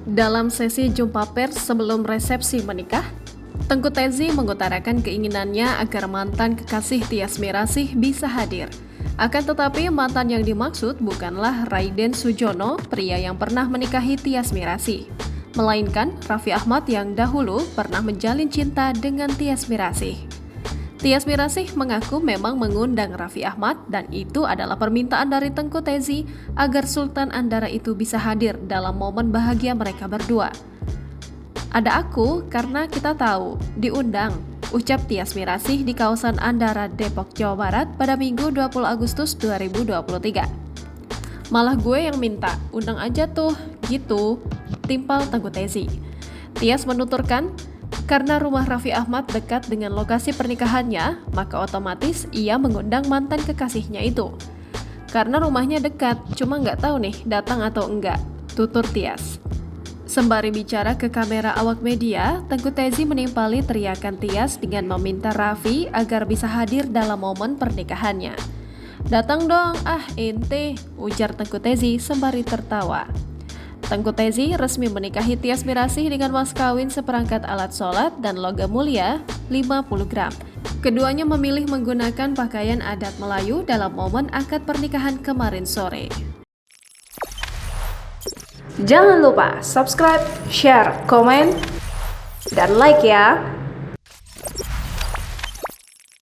Dalam sesi jumpa pers sebelum resepsi menikah, Tengku Tezi mengutarakan keinginannya agar mantan kekasih Tyas Mirasih bisa hadir. Akan tetapi mantan yang dimaksud bukanlah Raiden Sujono, pria yang pernah menikahi Tyas Mirasih, melainkan Raffi Ahmad yang dahulu pernah menjalin cinta dengan Tyas Mirasih. Tyas Mirasih mengaku memang mengundang Raffi Ahmad dan itu adalah permintaan dari Tengku Tezi agar Sultan Andara itu bisa hadir dalam momen bahagia mereka berdua. Ada aku karena kita tahu, diundang, ucap Tyas Mirasih di kawasan Andara, Depok, Jawa Barat pada Minggu 20 Agustus 2023. Malah gue yang minta, undang aja tuh, gitu, timpal Tengku Tezi. Tyas menuturkan, karena rumah Raffi Ahmad dekat dengan lokasi pernikahannya, maka otomatis ia mengundang mantan kekasihnya itu. Karena rumahnya dekat, cuma nggak tahu nih datang atau enggak, tutur Tyas. Sembari bicara ke kamera awak media, Tengku Tezi menimpali teriakan Tyas dengan meminta Raffi agar bisa hadir dalam momen pernikahannya. Datang dong, ente, ujar Tengku Tezi sembari tertawa. Tengku Tezi resmi menikahi Tyas Mirasih dengan mas kawin seperangkat alat sholat dan logam mulia 50 gram. Keduanya memilih menggunakan pakaian adat Melayu dalam momen akad pernikahan kemarin sore. Jangan lupa subscribe, share, komen, dan like ya!